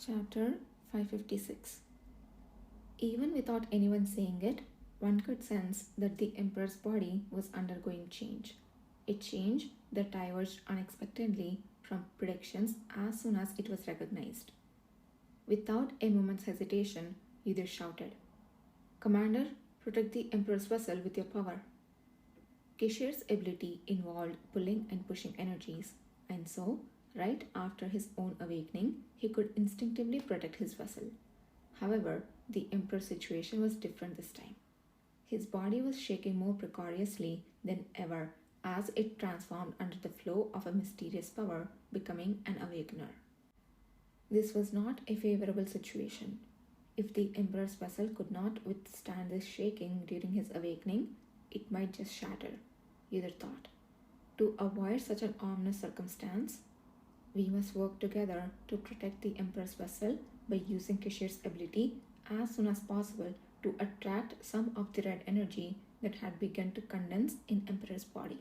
Chapter 556. Even without anyone saying it, one could sense that the emperor's body was undergoing change. A change that diverged unexpectedly from predictions as soon as it was recognized. Without a moment's hesitation, Yuder shouted, "Commander, protect the emperor's vessel with your power." Kishir's ability involved pulling and pushing energies, and so, right after his own awakening, he could instinctively protect his vessel. However, the emperor's situation was different this time. His body was shaking more precariously than ever as it transformed under the flow of a mysterious power, becoming an awakener. This was not a favorable situation. If the emperor's vessel could not withstand this shaking during his awakening, it might just shatter, Yuder thought. To avoid such an ominous circumstance, we must work together to protect the emperor's vessel by using Kishir's ability as soon as possible to attract some of the red energy that had begun to condense in emperor's body.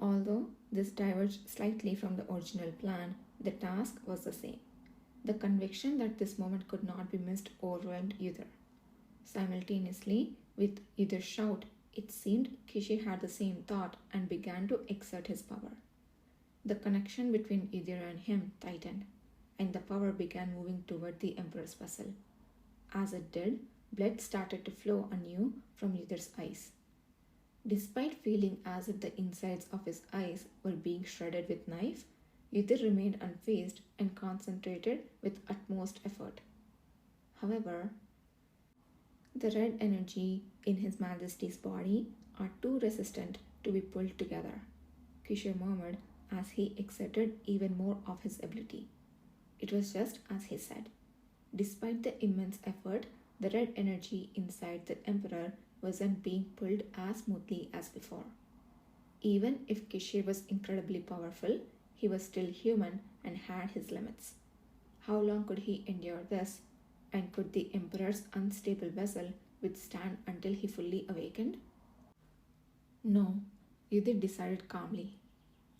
Although this diverged slightly from the original plan, the task was the same. The conviction that this moment could not be missed overwhelmed Yuder. Simultaneously, with Yuder's shout, it seemed Kishir had the same thought and began to exert his power. The connection between Yuder and him tightened, and the power began moving toward the emperor's vessel. As it did, blood started to flow anew from Yuder's eyes. Despite feeling as if the insides of his eyes were being shredded with knife, Yuder remained unfazed and concentrated with utmost effort. However, the red energy in His Majesty's body are too resistant to be pulled together, Kishir murmured as he exerted even more of his ability. It was just as he said. Despite the immense effort, the red energy inside the Emperor wasn't being pulled as smoothly as before. Even if Kishir was incredibly powerful, he was still human and had his limits. How long could he endure this? And could the Emperor's unstable vessel withstand until he fully awakened? No, Yudir decided calmly.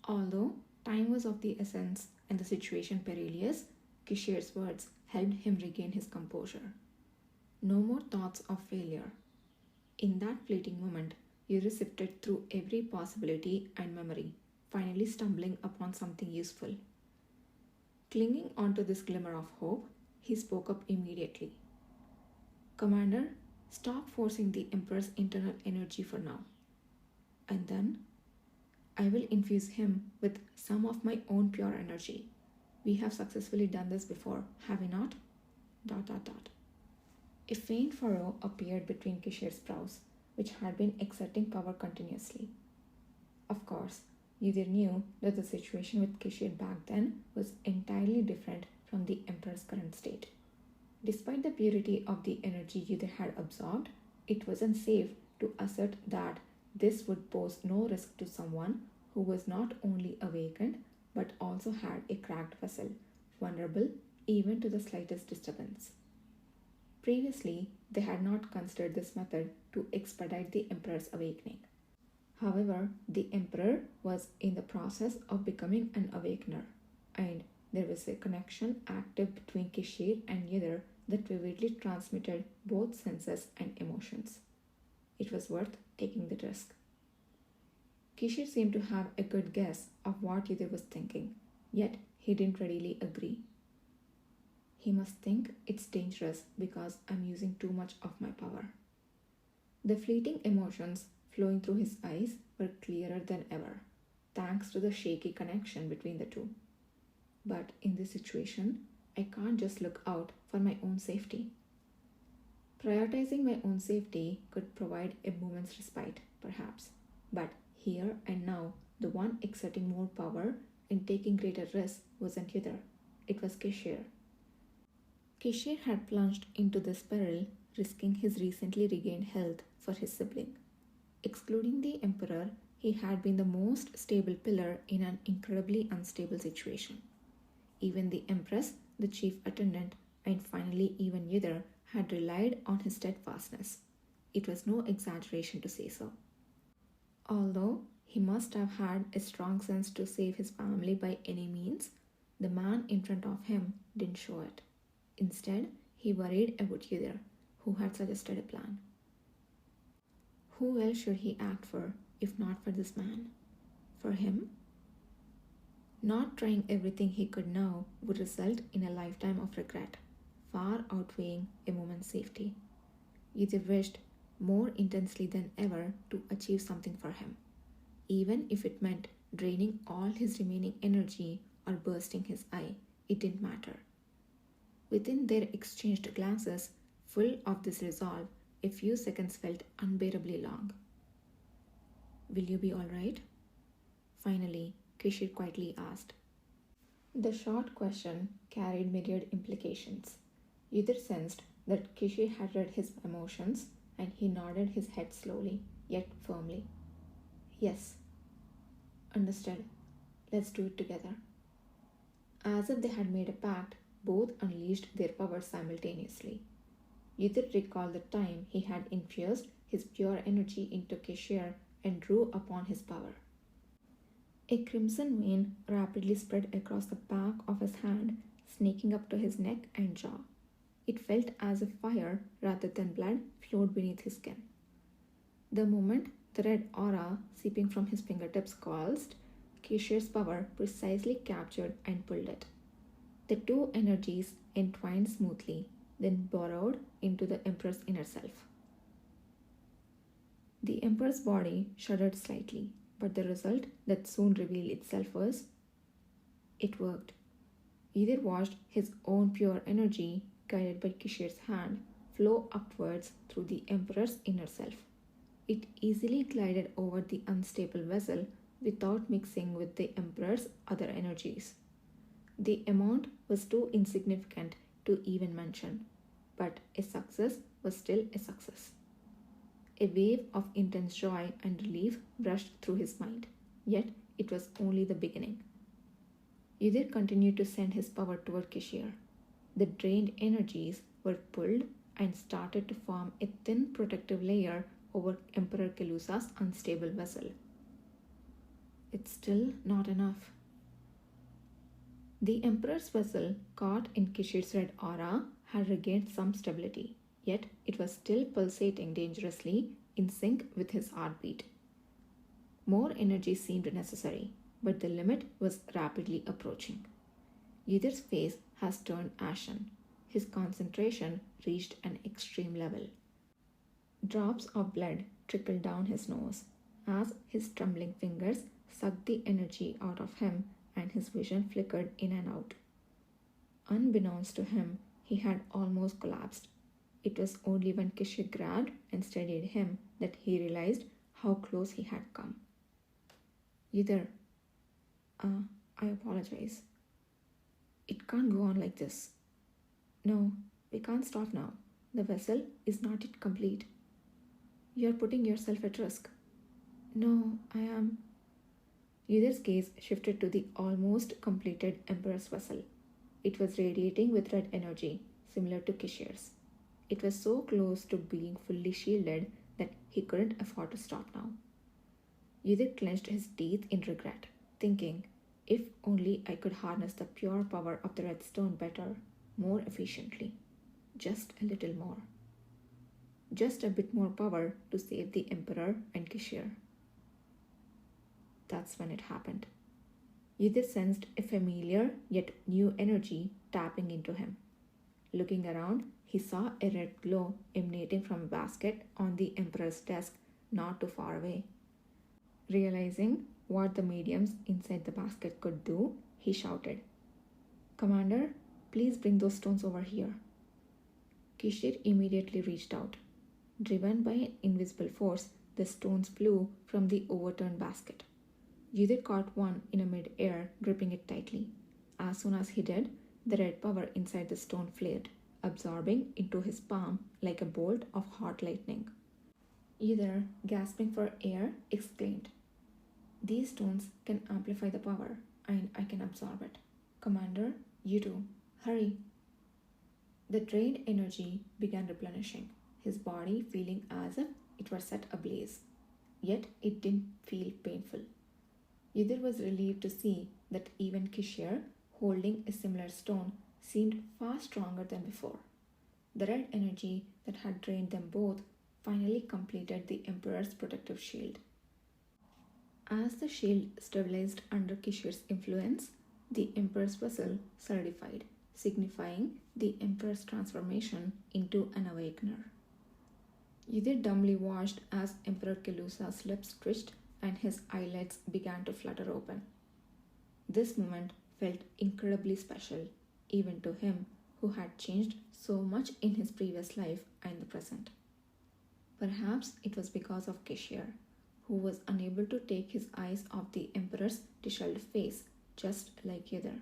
Although time was of the essence and the situation perilous, Kishir's words helped him regain his composure. No more thoughts of failure. In that fleeting moment, Yudir sifted through every possibility and memory, finally stumbling upon something useful. Clinging onto this glimmer of hope, he spoke up immediately. "Commander, stop forcing the Emperor's internal energy for now. And then, I will infuse him with some of my own pure energy. We have successfully done this before, have we not? ... A faint furrow appeared between Kishir's brows, which had been exerting power continuously. Of course, Yudir knew that the situation with Kishir back then was entirely different from the Emperor's current state. Despite the purity of the energy Yudir had absorbed, it wasn't safe to assert that this would pose no risk to someone who was not only awakened but also had a cracked vessel, vulnerable even to the slightest disturbance. Previously, they had not considered this method to expedite the Emperor's awakening. However, the Emperor was in the process of becoming an awakener, and there was a connection active between Kishir and Yudir that vividly transmitted both senses and emotions. It was worth taking the risk. Kishir seemed to have a good guess of what Yudir was thinking, yet he didn't readily agree. He must think it's dangerous because I'm using too much of my power. The fleeting emotions flowing through his eyes were clearer than ever, thanks to the shaky connection between the two. But in this situation, I can't just look out for my own safety. Prioritizing my own safety could provide a moment's respite, perhaps, but here and now, the one exerting more power and taking greater risks wasn't Yudir, it was Kishir. Kishir had plunged into this peril, risking his recently regained health for his sibling. Excluding the Emperor, he had been the most stable pillar in an incredibly unstable situation. Even the Empress, the chief attendant, and finally even Yudir had relied on his steadfastness. It was no exaggeration to say so. Although he must have had a strong sense to save his family by any means, The man in front of him didn't show it. Instead, he worried about Yuder, who had suggested a plan. Who else should he act for if not for this man? For him? Not trying everything he could now would result in a lifetime of regret, far outweighing a moment's safety. Yudir wished more intensely than ever to achieve something for him, even if it meant draining all his remaining energy or bursting his eye. It didn't matter. Within their exchanged glances, full of this resolve, a few seconds felt unbearably long. Will you be all right? Finally, Kishir quietly asked. The short question carried myriad implications. Yudir sensed that Kishir had read his emotions, and he nodded his head slowly, yet firmly. Yes. Understood. Let's do it together. As if they had made a pact, both unleashed their powers simultaneously. Yudir recalled the time he had infused his pure energy into Kishir and drew upon his power. A crimson vein rapidly spread across the back of his hand, snaking up to his neck and jaw. It felt as if fire, rather than blood, flowed beneath his skin. The moment the red aura seeping from his fingertips coalesced, Kishir's power precisely captured and pulled it. The two energies entwined smoothly, then burrowed into the Emperor's inner self. The Emperor's body shuddered slightly, but the result that soon revealed itself was it worked. Yudir watched his own pure energy, guided by Kishir's hand, flow upwards through the Emperor's inner self. It easily glided over the unstable vessel without mixing with the Emperor's other energies. The amount was too insignificant to even mention, but a success was still a success. A wave of intense joy and relief brushed through his mind, yet it was only the beginning. Yudir continued to send his power toward Kishir. The drained energies were pulled and started to form a thin protective layer over Emperor Kelusa's unstable vessel. It's still not enough. The Emperor's vessel, caught in Kishir's red aura, had regained some stability, yet it was still pulsating dangerously in sync with his heartbeat. More energy seemed necessary, but the limit was rapidly approaching. Yudir's face has turned ashen. His concentration reached an extreme level. Drops of blood trickled down his nose as his trembling fingers sucked the energy out of him and his vision flickered in and out. Unbeknownst to him, he had almost collapsed. It was only when Kishir grabbed and steadied him that he realized how close he had come. Yudir, I apologize. It can't go on like this. No, we can't stop now. The vessel is not yet complete. You are putting yourself at risk. No, I am. Yudir's gaze shifted to the almost completed Emperor's vessel. It was radiating with red energy, similar to Kishir's. It was so close to being fully shielded that he couldn't afford to stop now. Yudir clenched his teeth in regret, thinking, if only I could harness the pure power of the red stone better, more efficiently. Just a little more. Just a bit more power to save the Emperor and Kishir. That's when it happened. Yudir sensed a familiar yet new energy tapping into him. Looking around, he saw a red glow emanating from a basket on the Emperor's desk not too far away. Realizing what the mediums inside the basket could do, he shouted, "Commander, please bring those stones over here." Kishir immediately reached out. Driven by an invisible force, the stones flew from the overturned basket. Yudir caught one in mid-air, gripping it tightly. As soon as he did, the red power inside the stone flared, absorbing into his palm like a bolt of hot lightning. Yudir, gasping for air, exclaimed, "These stones can amplify the power, and I can absorb it. Commander, you too. Hurry." The drained energy began replenishing, his body feeling as if it were set ablaze. Yet it didn't feel painful. Yudir was relieved to see that even Kishir, holding a similar stone, seemed far stronger than before. The red energy that had drained them both finally completed the Emperor's protective shield. As the shield stabilized under Kishir's influence, the Emperor's vessel solidified, signifying the Emperor's transformation into an awakener. Yudir dumbly watched as Emperor Kelusa's lips twitched and his eyelids began to flutter open. This moment felt incredibly special, even to him who had changed so much in his previous life and the present. Perhaps it was because of Kishir, who was unable to take his eyes off the Emperor's disheveled face, just like Yuder.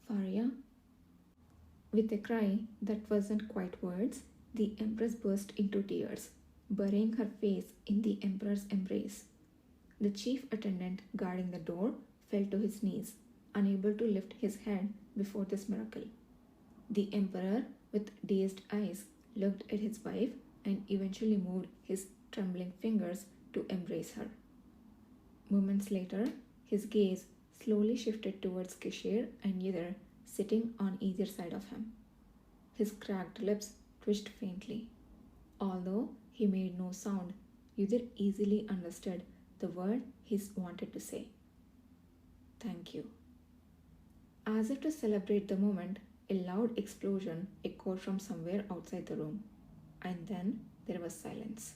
Faria? With a cry that wasn't quite words, the Empress burst into tears, burying her face in the Emperor's embrace. The chief attendant guarding the door fell to his knees, unable to lift his head before this miracle. The Emperor, with dazed eyes, looked at his wife and eventually moved his trembling fingers to embrace her. Moments later, his gaze slowly shifted towards Kishir and Yudir sitting on either side of him. His cracked lips twitched faintly. Although he made no sound, Yudir easily understood the word he wanted to say. Thank you. As if to celebrate the moment, a loud explosion echoed from somewhere outside the room, and then there was silence.